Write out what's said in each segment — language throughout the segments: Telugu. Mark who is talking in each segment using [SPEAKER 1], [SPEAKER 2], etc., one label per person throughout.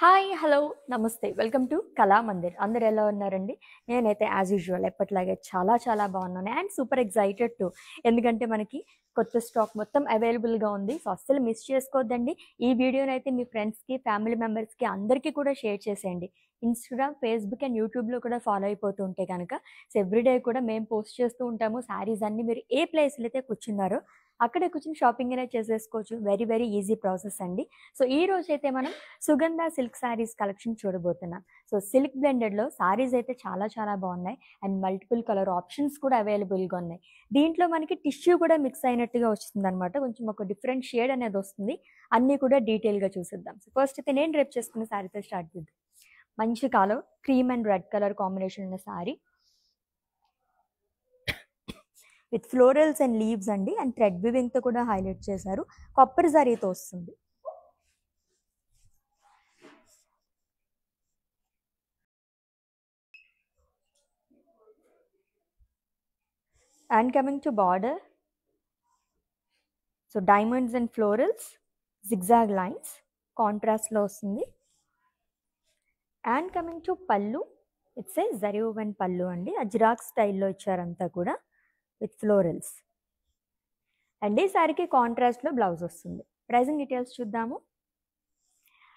[SPEAKER 1] హాయ్! హలో! నమస్తే. Welcome to Kalamandir. అందరూ ఎలా ఉన్నారండి? నేనైతే యాజ్ యూజువల్ ఎప్పటిలాగే చాలా బాగున్నాను. And super excited to. ఎందుకంటే మనకి కొత్త స్టాక్ మొత్తం అవైలబుల్‌గా ఉంది. సో, అస్సలు మిస్ చేసుకోవద్దండి. ఈ వీడియోనైతే మీ ఫ్రెండ్స్‌కి, ఫ్యామిలీ మెంబర్స్‌కి అందరికీ కూడా షేర్ చేసేయండి. ఇన్‌స్టాగ్రామ్, ఫేస్‌బుక్ అండ్ యూట్యూబ్‌లో కూడా ఫాలో అయిపోతూ ఉంటే గనక సో, ఎవ్రీడే కూడా మేము పోస్ట్ చేస్తూ ఉంటాము. శారీస్ అన్నీ మీరు ఏ ప్లేస్‌లో అయితే కూర్చున్నారో అక్కడే కూర్చొని షాపింగ్ అనేది చేసేసుకోవచ్చు. వెరీ ఈజీ ప్రాసెస్ అండి. సో, ఈ రోజైతే మనం సుగంధ సిల్క్ శారీస్ కలెక్షన్ చూడబోతున్నాం. సో, సిల్క్ బ్లెండెడ్‌లో శారీస్ అయితే చాలా బాగున్నాయి. అండ్ మల్టిపుల్ కలర్ ఆప్షన్స్ కూడా అవైలబుల్‌గా ఉన్నాయి. దీంట్లో మనకి టిష్యూ కూడా మిక్స్ అయినట్టుగా వస్తుందనమాట. కొంచెం ఒక డిఫరెంట్ షేడ్ అనేది వస్తుంది. అన్నీ కూడా డీటెయిల్‌గా చూసేద్దాం. సో, ఫస్ట్ అయితే నేను రేపు చేసుకున్న శారీతో స్టార్ట్ చేద్దాం. మంచి colour cream and red colour combination ఉన్న sari with florals and leaves అండి. అండ్ థ్రెడ్ వివింగ్‌తో కూడా హైలైట్ చేశారు. కాపర్ జరీతో వస్తుంది. And coming to border, so diamonds and florals, zigzag lines కాంట్రాస్ట్లో వస్తుంది. అండ్ కమింగ్ టు పళ్ళు, it's a zari woven pallu అండి. అజ్రాక్ స్టైల్లో ఇచ్చారంతా కూడా విత్ ఫ్లోరల్స్. అండ్ ఈ సారీకి కాంట్రాస్ట్లో బ్లౌజ్ వస్తుంది. ప్రైజింగ్ డీటెయిల్స్ చూద్దాము.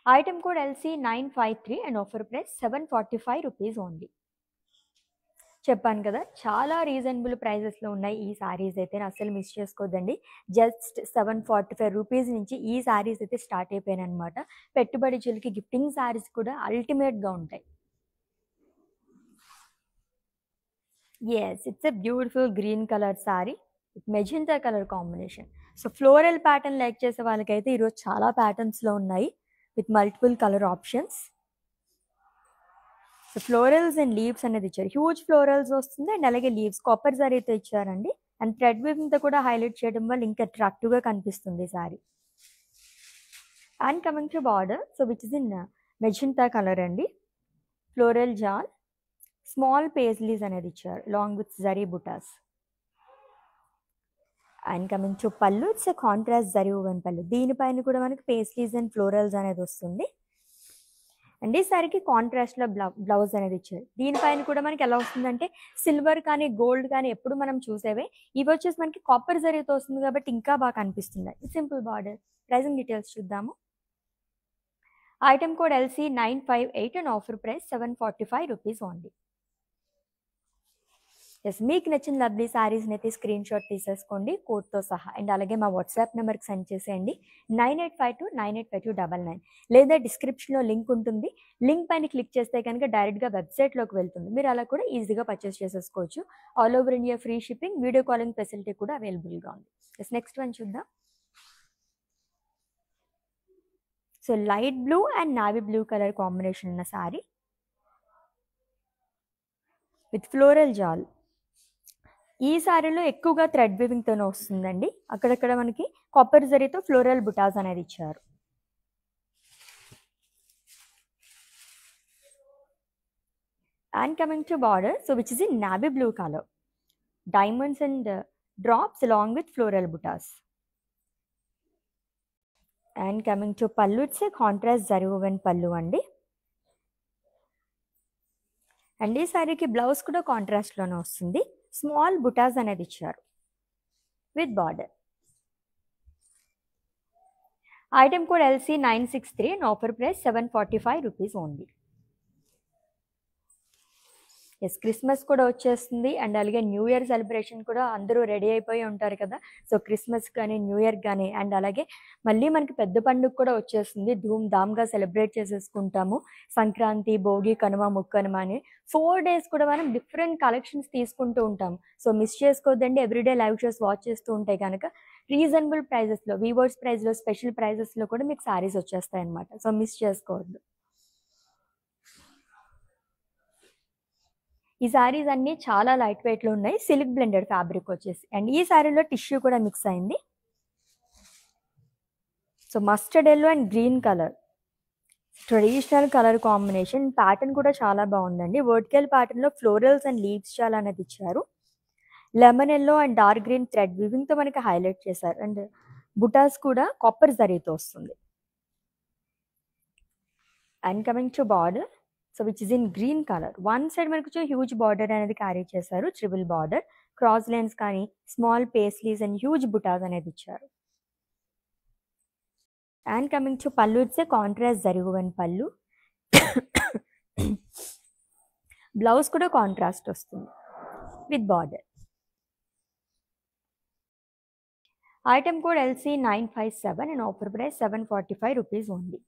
[SPEAKER 1] Item code LC953 and offer price 745 rupees only. చెప్పాను కదా, చాలా రీజనబుల్ ప్రైజెస్లో ఉన్నాయి ఈ శారీస్ అయితే. అస్సలు మిస్ చేసుకోవద్దండి. జస్ట్ 745 రూపీస్ నుంచి ఈ శారీస్ అయితే స్టార్ట్ అయిపోయాయి అనమాట. పెట్టుబడిచులకి గిఫ్టింగ్ శారీస్ కూడా అల్టిమేట్గా ఉంటాయి. Yes, it's a beautiful green colour sari with magenta colour combination. So floral pattern like చేసే వాళ్ళకైతే ఈరోజు చాలా ప్యాటర్న్స్లో ఉన్నాయి with multiple colour options. So florals and leaves అనేది ఇచ్చారు. హ్యూజ్ ఫ్లోరల్స్ వస్తుంది అండ్ అలాగే లీవ్స్ కాపర్ జరీతో ఇచ్చారండి. అండ్ థ్రెడ్ వీవింగ్తో కూడా హైలైట్ చేయడం వల్ల ఇంకా అట్రాక్టివ్గా కనిపిస్తుంది ఈ sari. And coming to border, so which is in magenta colour అండి. ఫ్లోరల్ జాల్, స్మాల్ పేజ్లీస్ అనేది ఇచ్చారు లాంగ్ విత్ జరీ బుటాస్. అండ్ కమింగ్ టు పళ్ళు, ఇట్స్ కాంట్రాస్ట్ జరీ woven పళ్ళు. దీనిపైన కూడా మనకి పేస్లీస్ అండ్ ఫ్లోరల్స్ అనేది వస్తుంది. అండ్ ఈ సారీకి కాంట్రాస్ట్లో బ్లౌజ్ అనేది ఇచ్చారు. దీనిపైన కూడా మనకి ఎలా వస్తుందంటే సిల్వర్ కానీ గోల్డ్ కానీ ఎప్పుడు మనం చూసేవే, ఇవి వచ్చేసి మనకి కాపర్ జరీతో వస్తుంది కాబట్టి ఇంకా బాగా కనిపిస్తుంది. Simple border. ప్రైజింగ్ డీటెయిల్స్ చూద్దాము. Item code LC958 and offer price 745 rupees only. Yes, మీకు నచ్చిన లవ్లీ శారీస్ని అయితే స్క్రీన్ షాట్ తీసేసుకోండి కోడ్తో సహా. అండ్ అలాగే మా వాట్సాప్ నెంబర్కి సెండ్ చేసేయండి 9852985299, లేదా డిస్క్రిప్షన్లో లింక్ ఉంటుంది. లింక్ పైన క్లిక్ చేస్తే కనుక డైరెక్ట్గా వెబ్సైట్లోకి వెళ్తుంది. మీరు అలా కూడా ఈజీగా పర్చేస్ చేసేసుకోవచ్చు. All over India free shipping, video calling facility కూడా అవైలబుల్గా ఉంది. ఎస్, నెక్స్ట్ వన్ చూద్దాం. So light blue and navy blue colour combination ఉన్న శారీ విత్ ఫ్లోరల్ జాల్. ఈ శారీలో ఎక్కువగా థ్రెడ్ వీవింగ్తోనే వస్తుందండి. అక్కడక్కడ మనకి కాపర్ జరీతో ఫ్లోరల్ బుటాస్ అనేది ఇచ్చారు. And coming to border, so which is in navy blue colour, diamonds and drops along with floral butas. And coming to పళ్ళు, it's a contrast zari woven pallu అండి. అండ్ ఈ శారీకి బ్లౌజ్ కూడా కాంట్రాస్ట్లోనే వస్తుంది. స్మాల్ బుటాస్ అనేది ఇచ్చారు with border. Item code LC963 and offer price 745 rupees only. Yes, Christmas కూడా వచ్చేస్తుంది అండ్ అలాగే న్యూ ఇయర్ సెలబ్రేషన్ కూడా అందరూ రెడీ అయిపోయి ఉంటారు కదా. సో క్రిస్మస్ కానీ న్యూ ఇయర్ కానీ అండ్ అలాగే మళ్ళీ మనకి పెద్ద పండుగ కూడా వచ్చేస్తుంది. ధూమ్ ధామ్గా సెలబ్రేట్ చేసేసుకుంటాము. సంక్రాంతి, భోగి, కనుమ, ముక్కనుమ అని 4 days కూడా మనం డిఫరెంట్ కలెక్షన్స్ తీసుకుంటూ ఉంటాం. సో మిస్ చేసుకోవద్దండి. ఎవ్రీడే లైవ్ షోస్ వాచ్ చేస్తూ ఉంటే కనుక రీజనబుల్ ప్రైజెస్లో, వీవర్స్ ప్రైస్లో, స్పెషల్ ప్రైజెస్లో కూడా మీకు శారీస్ వచ్చేస్తాయి అనమాట. సో మిస్ చేసుకోవద్దు. ఈ శారీస్ అన్నీ చాలా లైట్ వెయిట్లో ఉన్నాయి. సిల్క్ బ్లెండెడ్ ఫ్యాబ్రిక్ వచ్చేసి. అండ్ ఈ శారీలో టిష్యూ కూడా మిక్స్ అయింది. So mustard yellow and green colour, traditional colour combination. Pattern కూడా చాలా బాగుందండి. వర్టికల్ ప్యాటర్న్లో ఫ్లోరల్స్ అండ్ లీవ్స్ చాలా అనేది ఇచ్చారు. Lemon yellow and dark green thread వీవింగ్తో మనకి హైలైట్ చేశారు. అండ్ బుటాస్ కూడా కాపర్ జరీతో వస్తుంది. And coming to border, so which is in green colour. One side మనకు హ్యూజ్ బార్డర్ అనేది క్యారీ చేశారు, ట్రిపుల్ బార్డర్, క్రాస్ లైన్స్ కానీ స్మాల్ పేస్లీస్ అండ్ హ్యూజ్ బుటాస్ అనేది ఇచ్చారు. అండ్ కమింగ్ టు పళ్ళు, it's a contrast zari woven పళ్ళు. బ్లౌజ్ కూడా కాంట్రాస్ట్ వస్తుంది with border. Item code LC957 and offer price 745 rupees only.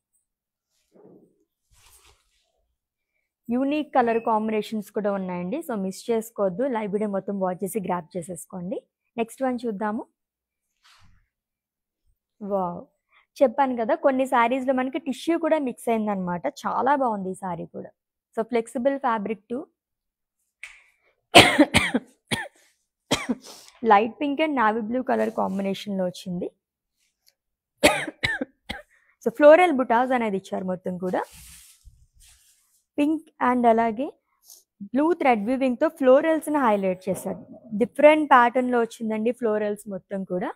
[SPEAKER 1] Unique colour combinations కూడా ఉన్నాయండి, సో మిస్ చేసుకోవద్దు. లైవ్ వీడియో మొత్తం వాచ్ చేసి గ్రాప్ చేసేసుకోండి. నెక్స్ట్ వన్ చూద్దాము. వావ్, చెప్పాను కదా కొన్ని శారీస్లో మనకి టిష్యూ కూడా మిక్స్ అయిందనమాట. చాలా బాగుంది ఈ శారీ కూడా. So flexible fabric to light pink and navy blue colour కాంబినేషన్లో వచ్చింది. సో ఫ్లోరల్ బుటాస్ అనేది ఇచ్చారు మొత్తం కూడా. పింక్ అండ్ అలాగే బ్లూ థ్రెడ్ వీవింగ్తో ఫ్లోరల్స్ని హైలైట్ చేశారు. డిఫరెంట్ ప్యాటర్న్లో వచ్చిందండి ఫ్లోరల్స్ మొత్తం కూడా.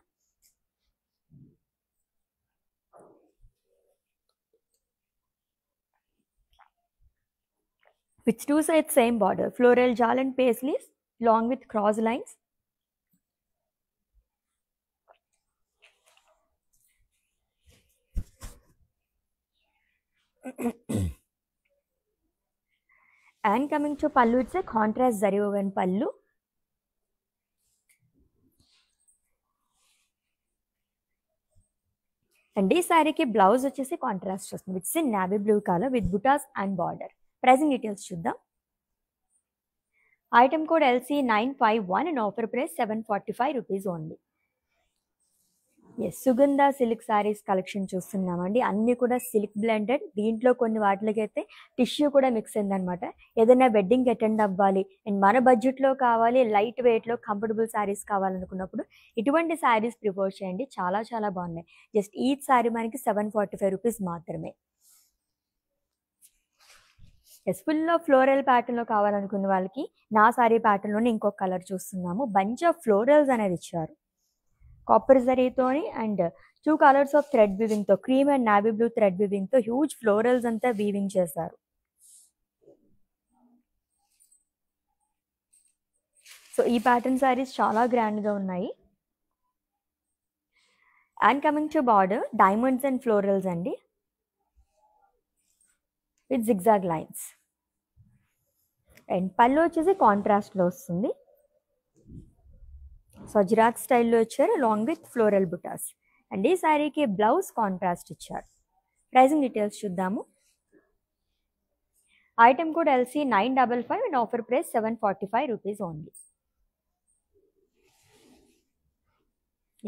[SPEAKER 1] With two sides same border, floral jal and paisleys along with cross lines. And coming to pallu, it's a contrast zari woven pallu. And this saree ki blouse vachesi contrast vastundi, it's in navy blue color with buttas and border. Pricing details చూద్దాం. Item code LC951 and offer price 745 rupees only. Yes, Sugandha silk saris collection చూస్తున్నామండి. అన్నీ కూడా సిల్క్ బ్లెండెడ్. దీంట్లో కొన్ని వాటికైతే టిష్యూ కూడా మిక్స్ అయిందనమాట. ఏదైనా వెడ్డింగ్ అటెండ్ అవ్వాలి అండ్ మన బడ్జెట్లో కావాలి, లైట్ వెయిట్లో కంఫర్టబుల్ శారీస్ కావాలనుకున్నప్పుడు ఇటువంటి శారీస్ ప్రిఫర్ చేయండి. చాలా చాలా బాగున్నాయి. జస్ట్ ఈచ్ శారీ మనకి 745 రూపీస్ మాత్రమే. ఎస్, ఫుల్ ఆఫ్ ఫ్లోరల్ ప్యాటర్న్లో కావాలనుకున్న వాళ్ళకి నా సారీ ప్యాటర్న్లోనే ఇంకొక కలర్ చూస్తున్నాము. బంచ్ ఆఫ్ ఫ్లోరల్స్ అనేది ఇచ్చారు కాపర్ జరీతోని అండ్ 2 కలర్స్ ఆఫ్ థ్రెడ్ వీవింగ్తో, cream and navy blue thread వీవింగ్తో హ్యూజ్ ఫ్లోరల్స్ అంతా వీవింగ్ చేశారు. సో ఈ ప్యాటర్న్ సారీస్ చాలా గ్రాండ్గా ఉన్నాయి. And coming to border, diamonds and florals అండి విత్ జిగ్జాగ్ లైన్స్. అండ్ పళ్ళు వచ్చేసి కాంట్రాస్ట్లో వస్తుంది. సో జిరాక్ స్టైల్లో ఇచ్చారు along with floral butas. And ఈ శారీకి బ్లౌజ్ కాంట్రాస్ట్ ఇచ్చారు. ప్రైజింగ్ డీటెయిల్స్ చూద్దాము. Item code LC955 and offer price 745 rupees only.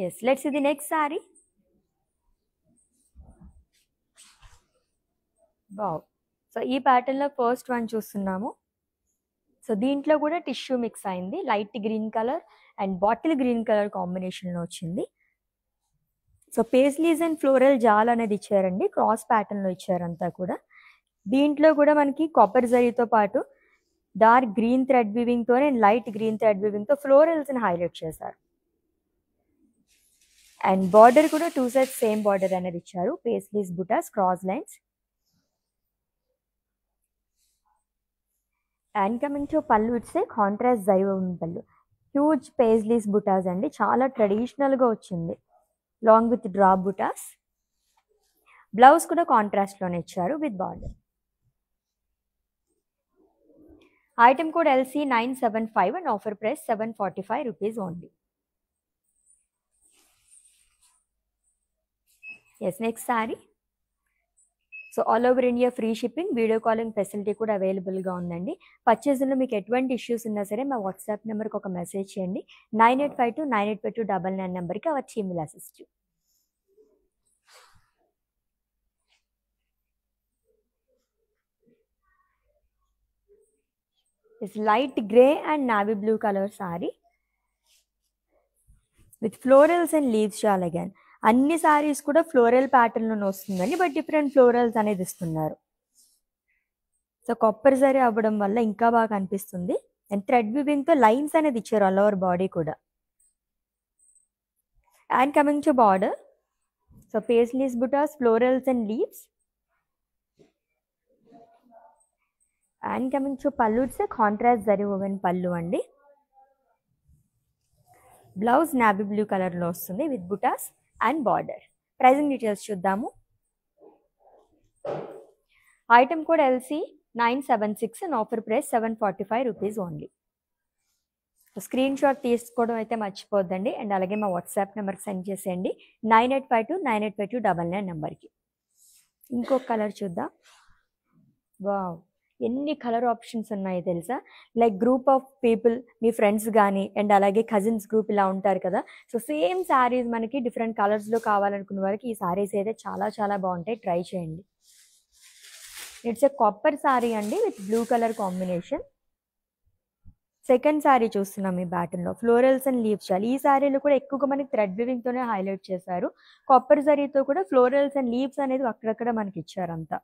[SPEAKER 1] Yes, let's see the next sari. Wow, so ఈ ప్యాటర్న్లో ఫస్ట్ వన్ చూస్తున్నాము. సో దీంట్లో కూడా టిష్యూ మిక్స్ అయింది. Light green colour and bottle green colour కాంబినేషన్లో వచ్చింది. So paisleys and floral jaal అనేది ఇచ్చారండి. క్రాస్ ప్యాటర్న్లో ఇచ్చారంతా కూడా. దీంట్లో కూడా మనకి కాపర్ జరీతో పాటు డార్క్ గ్రీన్ థ్రెడ్ వీవింగ్తో అండ్ లైట్ గ్రీన్ థ్రెడ్ వీవింగ్తో ఫ్లోరల్స్ని హైలైట్ చేశారు. అండ్ బార్డర్ కూడా 2 sides సేమ్ బార్డర్ అనేది ఇచ్చారు. Paisleys butas, cross lines. And coming to పళ్ళు, it's a contrast zari woven pallu. Huge paisleys butas అండి, చాలా ట్రెడిషనల్గా వచ్చింది long with drop butas. Blouse కూడా కాంట్రాస్ట్లోనే ఇచ్చారు with border. Item code LC975 and offer price 745 rupees only. Yes, next sari. So all over India free shipping, video calling facility కూడా అవైలబుల్గా ఉందండి. పర్చేస్లో మీకు ఎటువంటి ఇష్యూస్ ఉన్నా సరే మా వాట్సాప్ నెంబర్కి ఒక మెసేజ్ చేయండి. 9852985299 నెంబర్కి our team will assist you. It's light grey and navy blue colour sari with florals and leaves shawl again. అన్ని సారీస్ కూడా ఫ్లోరల్ ప్యాటర్న్లోనే వస్తుందండి, బట్ డిఫరెంట్ ఫ్లోరల్స్ అనేది ఇస్తున్నారు. సో కాపర్ జరీ అవ్వడం వల్ల ఇంకా బాగా కనిపిస్తుంది. అండ్ థ్రెడ్ వీవింగ్తో లైన్స్ అనేది ఇచ్చారు ఆల్ ఓవర్ బాడీ కూడా. And coming to border, so paisleys butas, florals and leaves. And coming to పళ్ళు, it's contrast zari woven pallu అండి. బ్లౌజ్ నావీ బ్లూ కలర్లో వస్తుంది with buttas and border. Pricing details చూద్దాము. Item code LC976 and offer price 745 rupees only. Screenshot తీసుకోవడం అయితే మర్చిపోద్దండి. అండ్ అలాగే మా వాట్సాప్ నెంబర్కి సెండ్ చేసేయండి 9852985299 నెంబర్కి. ఇంకొక కలర్ చూద్దాం. వావ్, ఎన్ని కలర్ ఆప్షన్స్ ఉన్నాయి తెలుసా. Like group of people, me friends కానీ అండ్ అలాగే కజిన్స్ గ్రూప్ ఇలా ఉంటారు కదా. సో సేమ్ శారీస్ మనకి డిఫరెంట్ కలర్స్లో కావాలనుకున్న వాళ్ళకి ఈ శారీస్ అయితే చాలా చాలా బాగుంటాయి, ట్రై చేయండి. ఇట్స్ ఎ కాపర్ శారీ అండి with blue colour combination. Second sari చూస్తున్నాం ఈ ప్యాటర్న్లో, ఫ్లోరల్స్ అండ్ లీవ్స్ చాలు. ఈ శారీలో కూడా ఎక్కువగా మనకి థ్రెడ్ వివింగ్తోనే హైలైట్ చేశారు. కాపర్ జరీతో కూడా ఫ్లోరల్స్ అండ్ లీవ్స్ అనేది అక్కడక్కడ మనకి ఇచ్చారు అంతా.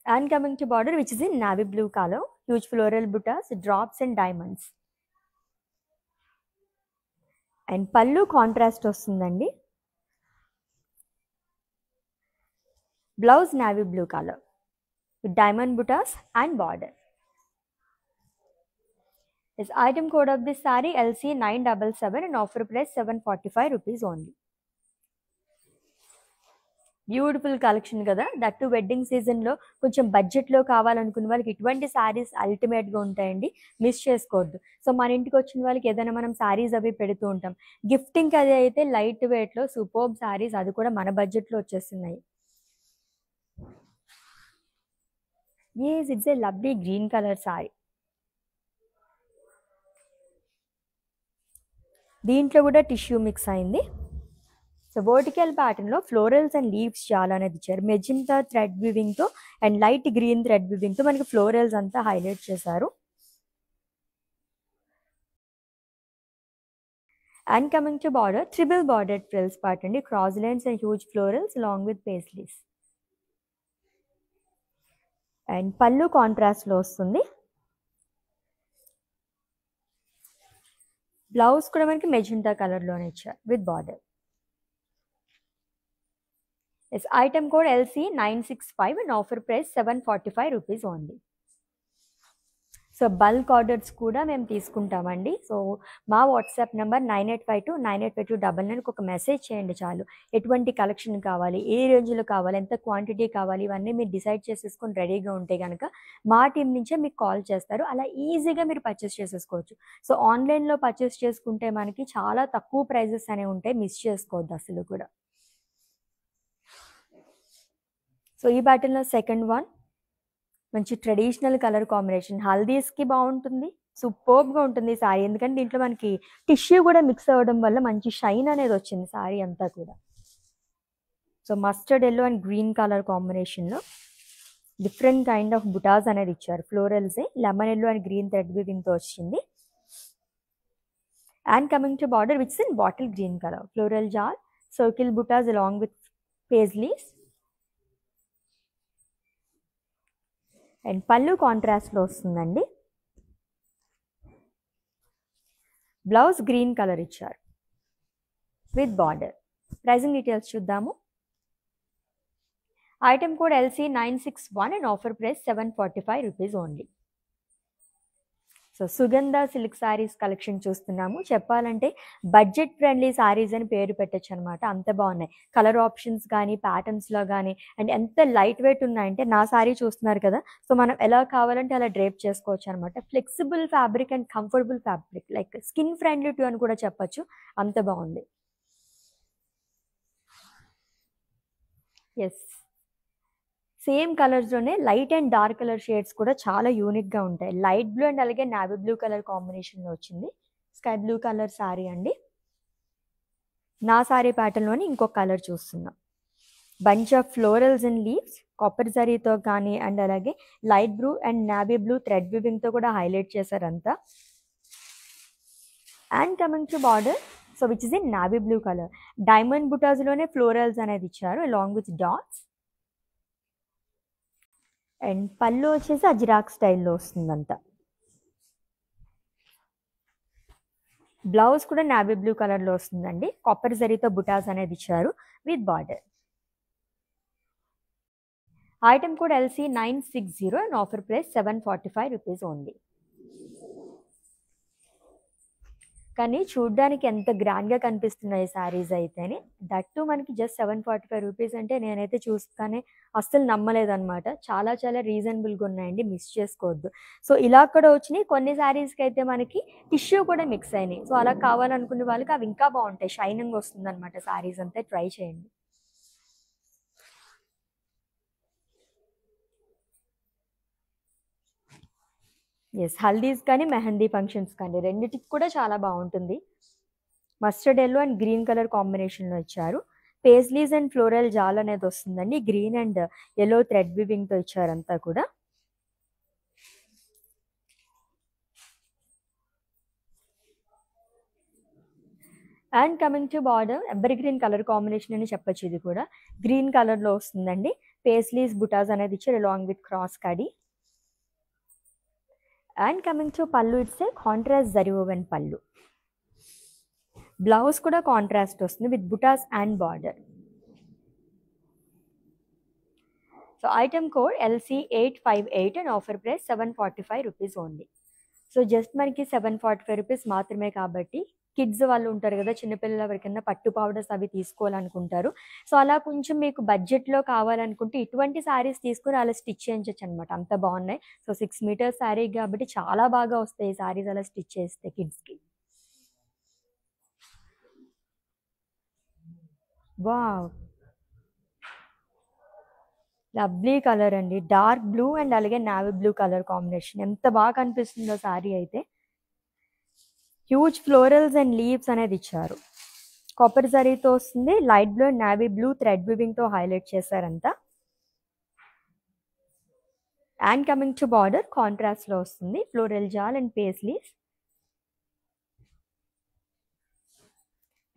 [SPEAKER 1] And coming to border, which is in navy blue color, huge floral buttas, drops and diamonds. And pallu contrast వస్తుందండి. Blouse navy blue color with diamond buttas and border. This item code of this saree LC977 and offer price 745 rupees only. Beautiful collection కదా. దట్ టు వెడ్డింగ్ సీజన్లో కొంచెం బడ్జెట్లో కావాలనుకున్న వాళ్ళకి ఇటువంటి శారీస్ అల్టిమేట్గా ఉంటాయండి, మిస్ చేసుకోవద్దు. సో మన ఇంటికి వచ్చిన వాళ్ళకి ఏదైనా మనం శారీస్ అవి పెడుతూ ఉంటాం. గిఫ్టింగ్కి అది అయితే లైట్ వెయిట్లో సూపర్బ్ శారీస్, అది కూడా మన బడ్జెట్లో వచ్చేస్తున్నాయి. It's a lovely green colour sari. దీంట్లో కూడా టిష్యూ మిక్స్ అయింది. సో వర్టికల్ ప్యాటర్న్లో ఫ్లోరల్స్ అండ్ లీవ్స్ చాలా అనేది ఇచ్చారు. మెజెంటా థ్రెడ్ వివింగ్తో అండ్ లైట్ గ్రీన్ థ్రెడ్ వివింగ్తో మనకి ఫ్లోరల్స్ అంతా హైలైట్ చేశారు. And coming to border, triple border frills part అండి. Cross lines and huge florals along with paisleys. And పళ్ళు కాంట్రాస్ట్లో వస్తుంది. బ్లౌజ్ కూడా మనకి మెజెంటా కలర్లోనే ఇచ్చారు with border. Yes, item code LC965 and offer price 745 rupees only. So bulk orders కూడా మేము తీసుకుంటామండి. సో మా వాట్సాప్ నెంబర్ 9852985299కి ఒక మెసేజ్ చేయండి చాలు. ఎటువంటి కలెక్షన్ కావాలి, ఏ రేంజ్లో కావాలి, ఎంత క్వాంటిటీ కావాలి, ఇవన్నీ మీరు డిసైడ్ చేసేసుకొని రెడీగా ఉంటే కనుక మా టీం నుంచే మీకు కాల్ చేస్తారు. అలా ఈజీగా మీరు పర్చేస్ చేసేసుకోవచ్చు. సో ఆన్లైన్లో పర్చేస్ చేసుకుంటే మనకి చాలా తక్కువ ప్రైజెస్ అనేవి ఉంటాయి, మిస్ చేసుకోవద్దు అసలు కూడా. సో ఈ ప్యాటర్న్లో సెకండ్ వన్ మంచి ట్రెడిషనల్ కలర్ కాంబినేషన్, హల్దీస్కి బాగుంటుంది, సూపర్బ్గా ఉంటుంది శారీ. ఎందుకంటే దీంట్లో మనకి టిష్యూ కూడా మిక్స్ అవ్వడం వల్ల మంచి షైన్ అనేది వచ్చింది శారీ అంతా కూడా. So mustard yellow and green colour కాంబినేషన్లో డిఫరెంట్ కైండ్ ఆఫ్ బుటాస్ అనేది ఇచ్చారు. ఫ్లోరల్సే lemon yellow and green thread వీవింగ్తో వచ్చింది. And coming to border which is in bottle green colour, floral jar, circle butas along with paisleys. And పళ్ళు కాంట్రాస్ట్లో వస్తుందండి. బ్లౌజ్ గ్రీన్ కలర్ ఇచ్చారు విత్ బార్డర్. ప్రైజింగ్ డీటెయిల్స్ చూద్దాము. Item code LC961 and offer price 745 rupees only. So Sugandha silk saris collection చూస్తున్నాము. చెప్పాలంటే బడ్జెట్ ఫ్రెండ్లీ శారీస్ అని పేరు పెట్టచ్చు అనమాట, అంత బాగున్నాయి. కలర్ ఆప్షన్స్ కానీ ప్యాటర్న్స్లో కానీ అండ్ ఎంత లైట్ వెయిట్ ఉన్నాయంటే, నా శారీ చూస్తున్నారు కదా. సో మనం ఎలా కావాలంటే అలా డ్రేప్ చేసుకోవచ్చు అనమాట. Flexible fabric and comfortable fabric, like skin friendly too అని కూడా చెప్పచ్చు, అంత బాగుంది. ఎస్, సేమ్ కలర్స్లోనే light and dark colour shades కూడా చాలా యూనిక్గా ఉంటాయి. లైట్ బ్లూ అండ్ అలాగే నావీ బ్లూ కలర్ కాంబినేషన్లో వచ్చింది. స్కై బ్లూ కలర్ శారీ అండి. నా శారీ ప్యాటర్న్లోని ఇంకొక కలర్ చూస్తున్నాం. Bunch of florals and leaves, copper జరీతో కానీ అండ్ అలాగే light blue and navy blue thread వివింగ్తో కూడా హైలైట్ చేశారంతా. And coming to border, so which is in navy blue colour, diamond బుటాస్లోనే ఫ్లోరల్స్ అనేది ఇచ్చారు అలాంగ్ విత్ డాట్స్. అండ్ పళ్ళు వచ్చేసి అజ్రాక్ స్టైల్లో వస్తుందంతా. బ్లౌజ్ కూడా నావీ బ్లూ కలర్లో వస్తుందండి. కాపర్ జరీతో బుటాస్ అనేది ఇచ్చారు with border. Item code LC960 and offer price 745 rupees only. కానీ చూడ్డానికి ఎంత గ్రాండ్గా కనిపిస్తున్నాయి శారీస్ అయితేనే, దట్టు మనకి జస్ట్ 745 రూపీస్ అంటే నేనైతే చూస్తానే అస్సలు నమ్మలేదన్నమాట. చాలా చాలా రీజనబుల్గా ఉన్నాయండి, మిస్ చేసుకోవద్దు. సో ఇలా కూడా వచ్చినాయి. కొన్ని శారీస్కి అయితే మనకి టిష్యూ కూడా మిక్స్ అయినాయి. సో అలా కావాలనుకునే వాళ్ళకి అవి ఇంకా బాగుంటాయి, షైనింగ్ వస్తుంది అనమాట శారీస్ అంతా. ట్రై చేయండి. ఎస్, హల్దీస్ కానీ మెహందీ ఫంక్షన్స్ కానీ రెండిటికి కూడా చాలా బాగుంటుంది. Mustard yellow and green colour కాంబినేషన్లో ఇచ్చారు. పేస్లీస్ అండ్ ఫ్లోరల్ జాల్ అనేది వస్తుందండి. గ్రీన్ అండ్ ఎల్లో థ్రెడ్ వివింగ్తో ఇచ్చారంతా కూడా. And coming to border, ever green colour combination అని చెప్పచ్చు. ఇది కూడా గ్రీన్ కలర్లో వస్తుందండి. పేస్లీస్ బుటాస్ అనేది ఇచ్చారు అలాంగ్ విత్ క్రాస్ కడీ. అండ్ కమింగ్ టు పళ్ళు, it's a contrast zari woven pallu. Blouse కూడా కాంట్రాస్ట్ వస్తుంది with buttas and border. So item code LC858 and offer price 745 rupees only. So just మనకి 745 రూపీస్ మాత్రమే కాబట్టి కిడ్స్ వాళ్ళు ఉంటారు కదా, చిన్నపిల్లల ఎవరికైనా పట్టు పౌడర్స్ అవి తీసుకోవాలనుకుంటారు. సో అలా కొంచెం మీకు బడ్జెట్లో కావాలనుకుంటే ఇటువంటి శారీస్ తీసుకుని అలా స్టిచ్ చేయించచ్చు అనమాట. అంత బాగున్నాయి. సో 6 మీటర్స్ శారీ కాబట్టి చాలా బాగా వస్తాయి ఈ శారీస్ అలా స్టిచ్ చేస్తే కిడ్స్కి. వావ్, లవ్లీ కలర్ అండి. డార్క్ బ్లూ అండ్ అలాగే నావీ బ్లూ కలర్ కాంబినేషన్. ఎంత బాగా కనిపిస్తుందో శారీ అయితే. హ్యూజ్ ఫ్లోరల్స్ అండ్ లీవ్స్ అనేది ఇచ్చారు. కాపర్ జరీతో వస్తుంది. Light blue and navy blue thread వివింగ్తో హైలైట్ చేశారంతా. అండ్ కమింగ్ టు బార్డర్, కాంట్రాస్ట్లో వస్తుంది. Floral jaal and paisleys.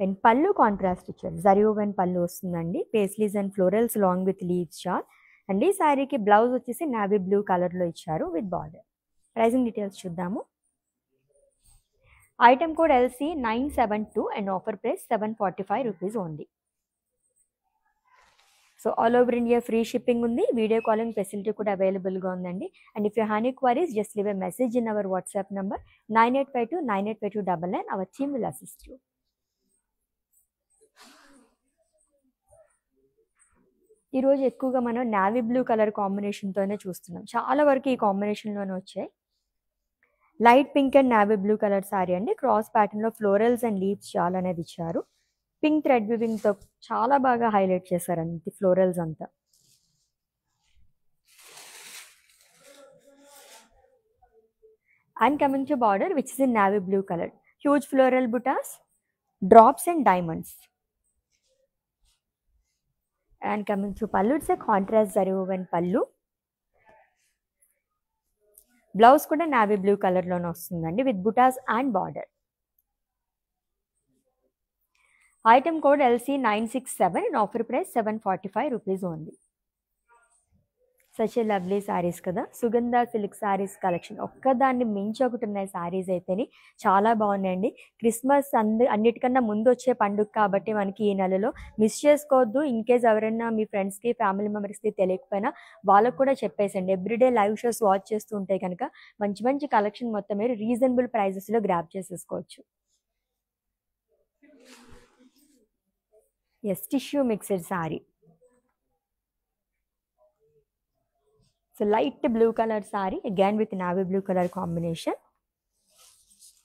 [SPEAKER 1] And pallu contrast ఇచ్చారు. జరీ ఓవెన్ పళ్ళు వస్తుందండి. Paisleys and florals long with leaves jaal. And ఈ శారీకి బ్లౌజ్ వచ్చేసి నావీ బ్లూ కలర్లో ఇచ్చారు విత్ బార్డర్. ప్రైసింగ్ డీటెయిల్స్ చూద్దాము. Item code LC972 and offer price 745 rupees only. So all over India free shipping ఉంది. వీడియో కాలింగ్ ఫెసిలిటీ కూడా అవైలబుల్గా ఉందండి. And if you have any queries just leave a message in our WhatsApp number 9852985299. Hour team will assist you. ఈరోజు ఎక్కువగా మనం నావీ బ్లూ కలర్ కాంబినేషన్తోనే చూస్తున్నాం. చాలా వరకు ఈ కాంబినేషన్లోనే వచ్చాయి. Light pink and navy blue colour sari అండి. క్రాస్ ప్యాటర్న్లో ఫ్లోరల్స్ అండ్ లీవ్స్ చాలా అనేది ఇచ్చారు. పింక్ థ్రెడ్ వివింగ్తో చాలా బాగా హైలైట్ చేశారండి ఫ్లోరల్స్ అంతా. And coming to border which is in navy blue colour. Huge floral butas, drops and diamonds. And coming to పళ్ళు, it's a contrast zari woven pallu. Blouse కూడా నావీ బ్లూ కలర్లోనే వస్తుందండి with buttas and border. Item code LC967 and offer price 745 rupees only. Such a lovely saris కదా. సుగంధ సిల్క్ శారీస్ కలెక్షన్ ఒక్కదాన్ని మించి ఒకటి ఉన్నాయి శారీస్ అయితేనే. చాలా బాగున్నాయండి. క్రిస్మస్ అన్నిటికన్నా ముందు వచ్చే పండుగ కాబట్టి మనకి ఈ నెలలో మిస్ చేసుకోవద్దు. ఇన్ కేస్ ఎవరైనా మీ ఫ్రెండ్స్కి ఫ్యామిలీ మెంబర్స్కి తెలియకపోయినా వాళ్ళకు కూడా చెప్పేసండి. ఎవ్రీడే లైవ్ షోస్ వాచ్ చేస్తూ ఉంటే కనుక మంచి మంచి కలెక్షన్ మొత్తం మీరు రీజనబుల్ ప్రైజెస్లో గ్రాప్ చేసేసుకోవచ్చు. Yes, tissue mixed sari. So light blue colour sari again with navy blue colour combination.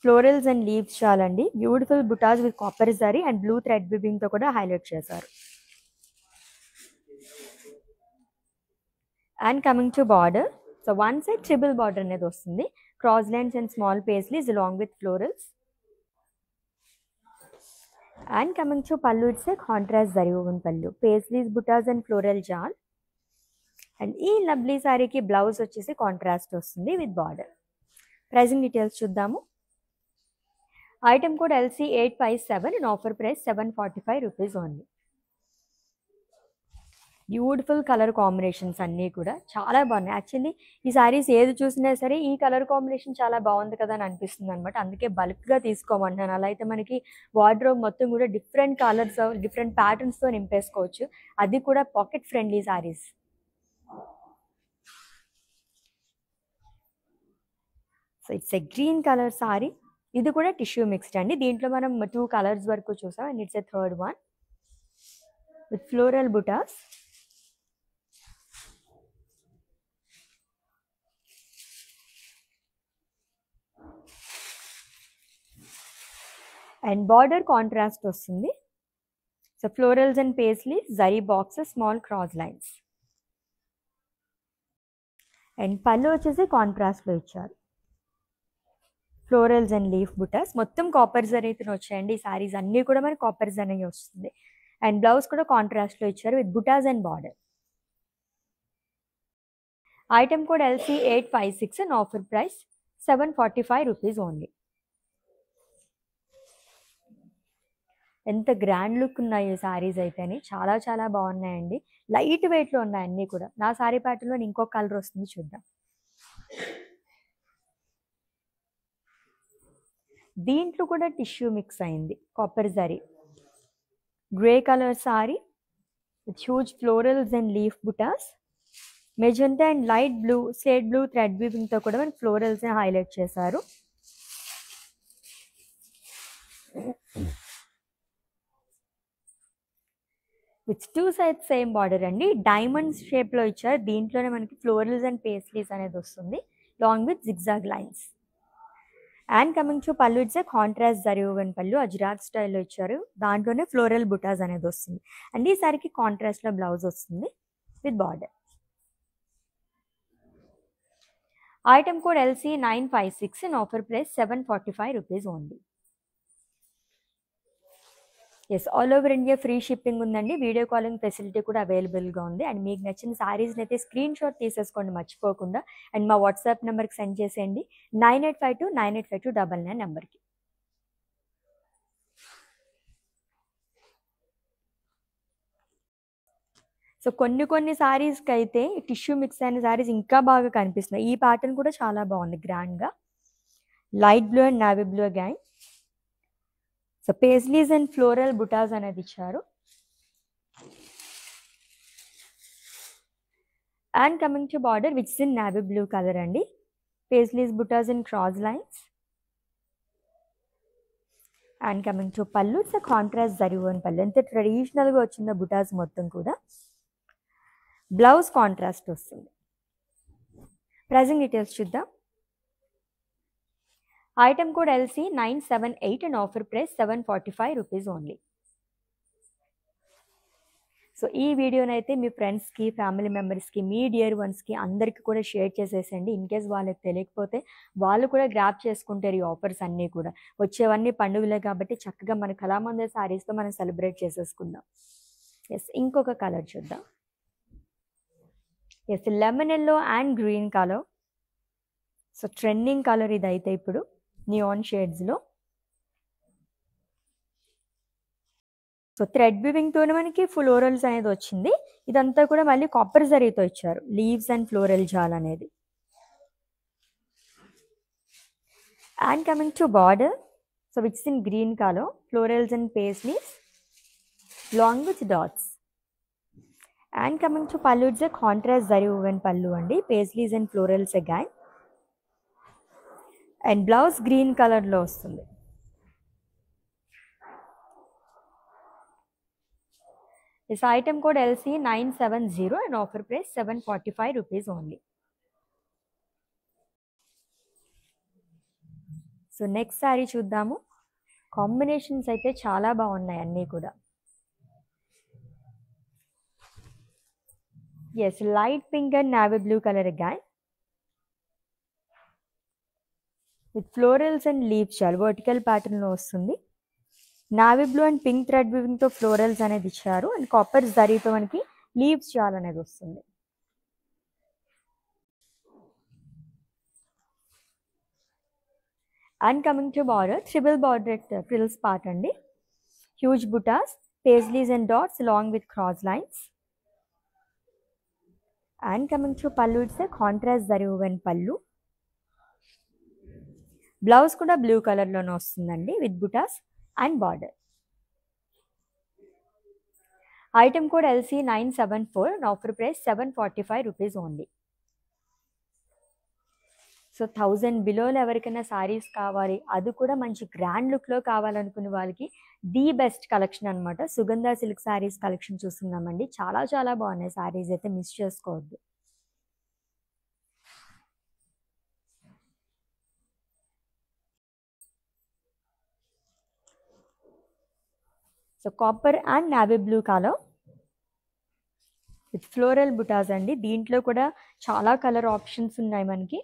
[SPEAKER 1] Florals and leaves చాలండి. Beautiful butas with copper zari and blue thread వివింగ్తో కూడా హైలైట్ చేశారు. And coming to border, so one side triple border అనేది వస్తుంది. Cross lines and small paisleys along with florals. And coming to పళ్ళు, it's a contrast zari woven pallu. Paisleys butas and floral jaal. And ఈ లవ్లీ శారీకి బ్లౌజ్ వచ్చేసి కాంట్రాస్ట్ వస్తుంది విత్ బార్డర్. ప్రైసింగ్ డీటెయిల్స్ చూద్దాము. Item code LC857 and offer price 745 rupees only. Beautiful colour combinations అన్నీ కూడా చాలా బాగున్నాయి. యాక్చువల్లీ ఈ శారీస్ ఏది చూసినా సరే ఈ కలర్ కాంబినేషన్ చాలా బాగుంది కదా అని అనిపిస్తుంది అనమాట. అందుకే బల్క్గా తీసుకోమంటున్నాను. అలా అయితే మనకి వార్డ్రోబ్ మొత్తం కూడా డిఫరెంట్ కలర్స్ డిఫరెంట్ ప్యాటర్న్స్తో నింపేసుకోవచ్చు. అది కూడా pocket friendly saris. So it's a green colour sorry. ఇది కూడా టిష్యూ మిక్స్డ్ అండి. దీంట్లో మనం 2 కలర్స్ వరకు చూసాం and it's a third one with floral butas. And border contrast వస్తుంది. So florals and paisley, zari boxes, small cross lines. And పళ్ళు వచ్చేసి కాంట్రాస్ట్లో ఇచ్చారు. ఫ్లోరల్స్ అండ్ లీఫ్ బుటాస్, మొత్తం కాపర్ జరీతో వచ్చాయండి ఈ సారీస్ అన్నీ కూడా మనకి కాపర్ జరీ వస్తుంది. అండ్ బ్లౌజ్ కూడా కాంట్రాస్ట్లో ఇచ్చారు with buttas and border. Item code LC856 and offer price 745 rupees only. ఎంత గ్రాండ్ లుక్ ఉన్నాయి ఈ సారీస్ అయితేని, చాలా చాలా బాగున్నాయండి. లైట్ వెయిట్లో ఉన్నాయి అన్నీ కూడా. నా సారీ ప్యాటర్న్లో ఇంకొక కలర్ వస్తుంది, చూద్దాం. దీంట్లో కూడా టిష్యూ మిక్స్ అయింది, copper zari. Grey colour sari with huge florals and leaf butas. Magenta and light blue, slate blue thread వీవింగ్తో కూడా మనకి ఫ్లోరల్స్ హైలైట్ చేశారు. విత్ 2 సైడ్స్ సేమ్ బార్డర్ అండి, డైమండ్స్ షేప్లో ఇచ్చారు. దీంట్లోనే మనకి ఫ్లోరల్స్ అండ్ పేస్లీస్ అనేది వస్తుంది long with zigzag lines. And coming to పళ్ళు, it's contrast zari woven pallu, Ajrakh స్టైల్లో ఇచ్చారు. దాంట్లోనే ఫ్లోరల్ బుటాస్ అనేది వస్తుంది. అండ్ ఈ సారీకి కాంట్రాస్ట్లో బ్లౌజ్ వస్తుంది with border. Item code LC956 and offer price 745 rupees only. Yes, all over India free shipping ఉందండి. వీడియో కాలింగ్ ఫెసిలిటీ కూడా అవైలబుల్గా ఉంది. అండ్ మీకు నచ్చిన సారీస్ని అయితే స్క్రీన్ షాట్ తీసేసుకోండి మర్చిపోకుండా. అండ్ మా వాట్సాప్ నెంబర్కి సెండ్ చేసేయండి 9852985299 నెంబర్కి. సో కొన్ని సారీస్కి అయితే టిష్యూ మిక్స్ అయిన సారీస్ ఇంకా బాగా కనిపిస్తున్నాయి. ఈ ప్యాటర్న్ కూడా చాలా బాగుంది, గ్రాండ్గా. Light blue and navy blue again. So paisleys and floral butas అనేది ఇచ్చారు. And coming to border which is in navy blue colour అండి. Paisleys butas in cross lines. And coming to పళ్ళు, it's a contrast zari woven pallu. ఎంత ట్రెడిషనల్గా వచ్చిందో బుటాస్ మొత్తం కూడా. బ్లౌజ్ కాంట్రాస్ట్ వస్తుంది. ప్రైజింగ్ డీటెయిల్స్ చూద్దాం. Item code LC978 and offer price 745 rupees only. So ఈ వీడియోనైతే మీ ఫ్రెండ్స్కి, ఫ్యామిలీ మెంబర్స్కి, మీ డియర్ వన్స్కి అందరికీ కూడా షేర్ చేసేసండి. ఇన్ కేస్ వాళ్ళకి తెలియకపోతే వాళ్ళు కూడా గ్రాప్ చేసుకుంటారు ఈ ఆఫర్స్ అన్నీ కూడా. వచ్చేవన్నీ పండుగలే కాబట్టి చక్కగా మన కళామందిర్ సారీస్తో మనం సెలబ్రేట్ చేసేసుకుందాం. ఎస్, ఇంకొక కలర్ చూద్దాం. Yes, lemon yellow and green colour. So trending colour ఇదైతే ఇప్పుడు నియాన్ షేడ్స్లో. సో థ్రెడ్ వీవింగ్తోనే మనకి ఫ్లోరల్స్ అనేది వచ్చింది. ఇదంతా కూడా మళ్ళీ కాపర్ జరీతో ఇచ్చారు, లీవ్స్ అండ్ ఫ్లోరల్ జాల్ అనేది. And coming to border, so it's in green colour, florals and paisleys long with dots. And coming to పళ్ళు, it's a contrast zari woven pallu అండి, paisleys and florals again. And blouse green కలర్లో వస్తుంది. This item code LC970 and offer price 745 rupees only. So next sari చూద్దాము. కాంబినేషన్స్ అయితే చాలా బాగున్నాయి అన్నీ కూడా. Yes, light pink and navy blue colour again with florals and leaves చాలా వర్టికల్ ప్యాటర్న్లో వస్తుంది. Navy blue and pink thread వీవింగ్తో ఫ్లోరల్స్ అనేది ఇచ్చారు. అండ్ కాపర్ జరీతో మనకి లీవ్స్ చాలా అనేది వస్తుంది. And coming to border, triple border frills part అండి. Huge butas, paisleys and dots long with cross lines. And coming to పళ్ళు, it's contrast zari woven pallu. Blouse కూడా బ్లూ కలర్లోనే వస్తుందండి with buttas and border. Item code LC974 and offer price 745 rupees only. So 1000 బిలోలో ఎవరికైనా శారీస్ కావాలి, అది కూడా మంచి గ్రాండ్ లుక్లో కావాలనుకునే వాళ్ళకి ది బెస్ట్ కలెక్షన్ అనమాట. సుగంధ సిల్క్ శారీస్ కలెక్షన్ చూస్తున్నామండి. చాలా చాలా బాగున్నాయి శారీస్, అయితే మిస్ చేసుకోవద్దు. So copper and navy blue colour with floral butas అండి. దీంట్లో కూడా చాలా కలర్ ఆప్షన్స్ ఉన్నాయి మనకి.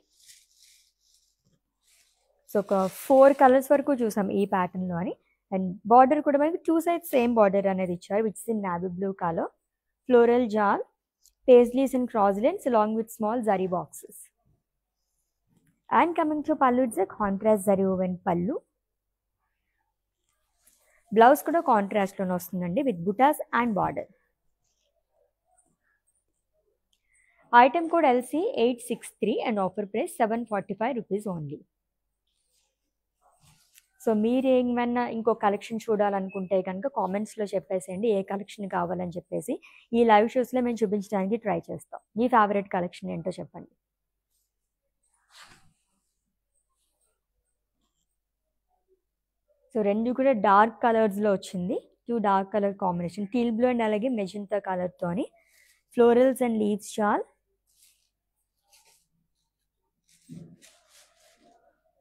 [SPEAKER 1] సో ఒక 4 కలర్స్ వరకు చూసాం ఈ ప్యాటర్న్లో అని. అండ్ బార్డర్ కూడా మనకి 2 సైడ్స్ సేమ్ బార్డర్ అనేది ఇచ్చారు, which is in navy blue colour. Floral jaal, paisleys and cross lines along with small zari boxes. And coming to pallu, it's a contrast zari woven pallu. Blouse కూడా కాంట్రాస్ట్లోనే వస్తుందండి with buttas and border. Item code LC863 and offer price 745 rupees only. So మీరు ఏమైనా ఇంకో కలెక్షన్ చూడాలనుకుంటే కనుక కామెంట్స్లో చెప్పేసేయండి ఏ కలెక్షన్ కావాలని చెప్పేసి. ఈ లైవ్ షోస్లో మేము చూపించడానికి ట్రై చేస్తాం. మీ ఫేవరెట్ కలెక్షన్ ఏంటో చెప్పండి. సో రెండు కూడా డార్క్ కలర్స్లో వచ్చింది, 2 dark colour combination, teal blue and అలాగే మెజెంటా కలర్తోని. ఫ్లోరల్స్ అండ్ లీవ్స్ షాల్,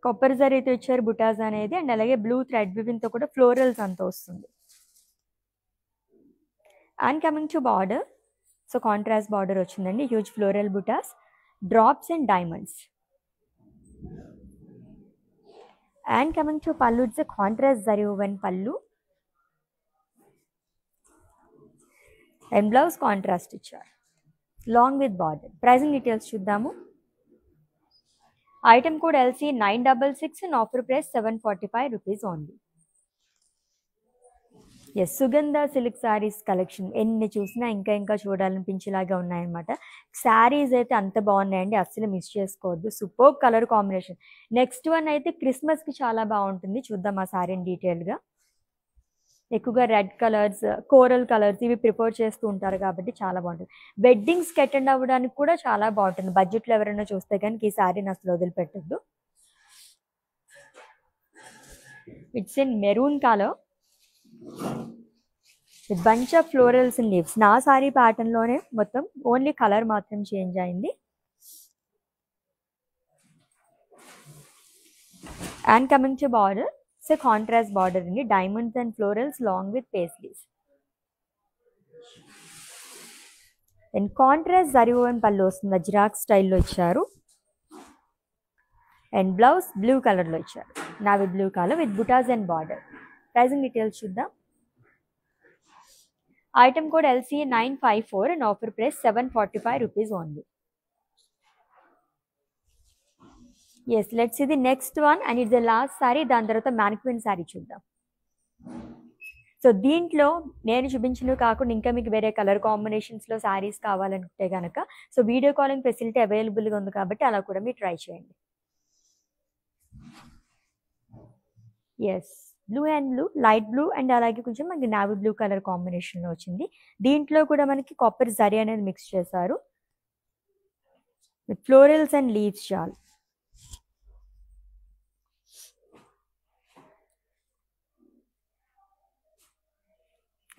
[SPEAKER 1] కొబ్బర్ జరీతో ఇచ్చారు బుటాస్ అనేది, అండ్ అలాగే బ్లూ థ్రెడ్ వివింగ్తో కూడా ఫ్లోరల్స్ అంతా వస్తుంది. And coming to border, so contrast border వచ్చిందండి, huge floral butas, drops and diamonds. And coming to pallu, it's a contrast zari woven pallu. And blouse contrast ఇచ్చారు long with border. Pricing details చూద్దాము. Item code LC966 and offer price 745 rupees only. Yes, Sugandha silk saris collection ఎన్ని చూసినా ఇంకా చూడాలనిపించేలాగా ఉన్నాయన్నమాట. శారీస్ అయితే అంత బాగున్నాయండి, అస్సలు మిస్ చేసుకోవద్దు. Super colour combination. Next one అయితే క్రిస్మస్కి చాలా బాగుంటుంది. చూద్దాం ఆ శారీని డీటెయిల్గా. ఎక్కువగా రెడ్ కలర్స్, కోరల్ కలర్స్ ఇవి ప్రిఫర్ చేస్తూ ఉంటారు కాబట్టి చాలా బాగుంటుంది. వెడ్డింగ్స్కి అటెండ్ అవ్వడానికి కూడా చాలా బాగుంటుంది. బడ్జెట్లో ఎవరైనా చూస్తే కనుక ఈ శారీని అసలు వదిలిపెట్టద్దు. It's in maroon colour with bunch of florals and leaves. నా శారీ ప్యాటర్న్లోనే మొత్తం ఓన్లీ కలర్ మాత్రం చేంజ్ అయింది. And coming to border, so contrast border అండి, diamonds and florals long with paisleys. And contrast zari woven pallu వస్తుంది, జిరాక్స్ స్టైల్లో ఇచ్చారు. అండ్ బ్లౌజ్ బ్లూ కలర్లో ఇచ్చారు, navy blue colour with buttas and border. Pricing details చూద్దాం. Item code LC954 and offer price 745 rupees only. Yes, let's see the next one and it's the last sari. దాని తర్వాత మ్యానిక్విన్ సారీ చూద్దాం. సో దీంట్లో నేను చూపించినవి కాకుండా ఇంకా మీకు వేరే కలర్ కాంబినేషన్స్లో శారీస్ కావాలనుకుంటే కనుక సో వీడియో కాలింగ్ ఫెసిలిటీ అవైలబుల్గా ఉంది కాబట్టి అలా కూడా మీరు ట్రై చేయండి. Yes, blue and blue, light blue and అలాగే కొంచెం మనకి నావీ బ్లూ కలర్ కాంబినేషన్లో వచ్చింది. దీంట్లో కూడా మనకి కాపర్ జరీ అనేది మిక్స్ చేశారు విత్ ఫ్లోరల్స్ అండ్ లీవ్స్ షాల్.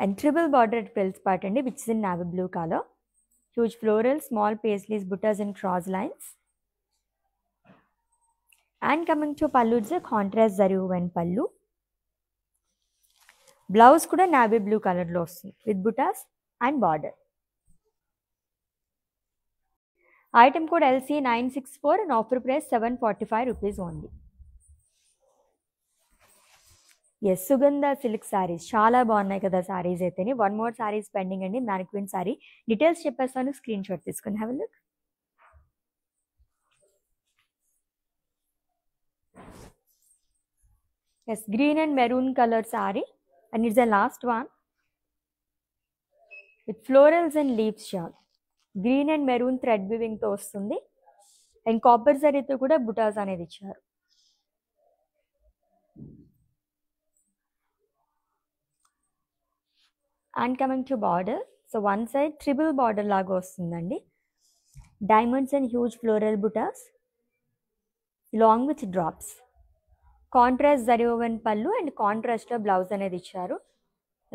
[SPEAKER 1] And triple border frills part అండి, which is in navy blue colour. Huge floral, small paisleys, butas and cross lines. And coming to pallu, it's contrast zari woven pallu. Blouse కూడా నావీ బ్లూ కలర్లో వస్తుంది with buttas and border. Item code LC964 and offer price 745 rupees only. Yes, Sugandha silk saris చాలా బాగున్నాయి కదా శారీస్ అయితేనే. వన్ మోర్ శారీస్ పెండింగ్ అండి, మ్యానిక్విన్ శారీ. డీటెయిల్స్ చెప్పేస్తాను, స్క్రీన్ షాట్ తీసుకుని have a look. Yes, green and maroon colour sari and it's the last one with florals and leaves షాల్. గ్రీన్ అండ్ మెరూన్ థ్రెడ్ వివింగ్తో వస్తుంది అండ్ కాపర్ జరీతో కూడా బుటాస్ అనేది ఇచ్చారు. And coming to border, so one side triple border లాగా వస్తుందండి, diamonds and huge floral butas. Long with drops. Contrast zari woven pallu and కాంట్రాస్ట్లో బ్లౌజ్ అనేది ఇచ్చారు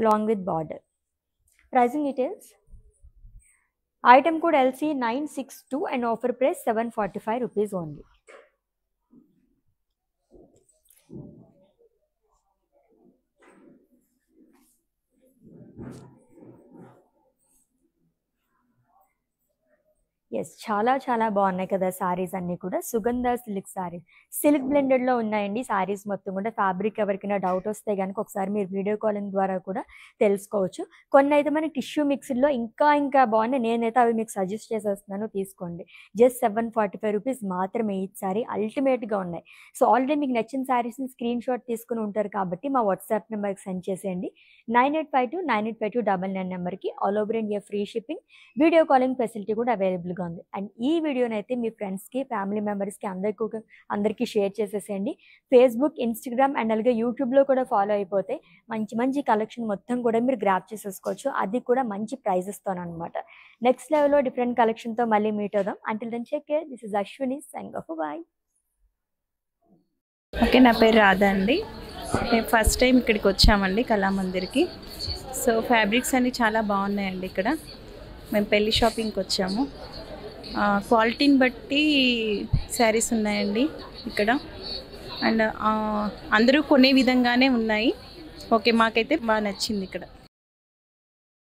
[SPEAKER 1] long with border. Pricing details. Item code LC962 and offer price 745 rupees only. Yes, చాలా చాలా బాగున్నాయి కదా సారీస్ అన్నీ కూడా. సుగంధ సిల్క్ సారీస్, సిల్క్ బ్లెండెడ్లో ఉన్నాయండి సారీస్ మొత్తం కూడా. ఫ్యాబ్రిక్ ఎవరికైనా డౌట్ వస్తే కనుక ఒకసారి మీరు వీడియో కాలింగ్ ద్వారా కూడా తెలుసుకోవచ్చు. కొన్ని అయితే మనకి టిష్యూ మిక్స్డ్లో ఇంకా బాగున్నాయి. నేనైతే అవి మీకు సజెస్ట్ చేసేస్తున్నాను, తీసుకోండి. జస్ట్ 745 రూపీస్ మాత్రమే ఈ సారీ. అల్టిమేట్గా ఉన్నాయి. సో ఆల్రెడీ మీకు నచ్చిన సారీస్ని స్క్రీన్ షాట్ తీసుకుని ఉంటారు కాబట్టి మా వాట్సాప్ నెంబర్కి సెండ్ చేసేయండి. 9852 నెంబర్కి. All over India free shipping, video calling facility కూడా అవైలబుల్గా ఉంది. అండ్ ఈ వీడియోని అయితే మీ ఫ్రెండ్స్కి, ఫ్యామిలీ మెంబర్స్కి అందరికీ షేర్ చేసేసేయండి. ఫేస్బుక్, ఇన్స్టాగ్రామ్ అండ్ అలాగే యూట్యూబ్లో కూడా ఫాలో అయిపోతే మంచి కలెక్షన్ మొత్తం కూడా మీరు గ్రాప్ చేసేసుకోవచ్చు. అది కూడా మంచి ప్రైజెస్తోనమాట. నెక్స్ట్ లెవెల్లో డిఫరెంట్ కలెక్షన్తో మళ్ళీ మీట్ అవుదాం. Until then take care. This is Ashwini signing off. Bye.
[SPEAKER 2] Okay, నా పేరు రాధా అండి. మేము ఫస్ట్ టైం ఇక్కడికి వచ్చామండి కళామందిర్కి. సో ఫ్యాబ్రిక్స్ అన్నీ చాలా బాగున్నాయండి ఇక్కడ. మేము పెళ్లి షాపింగ్కి వచ్చాము. క్వాలిటీని బట్టి శారీస్ ఉన్నాయండి ఇక్కడ. అండ్ అందరూ కొనే విధంగానే ఉన్నాయి. ఓకే, మాకైతే బాగా నచ్చింది ఇక్కడ.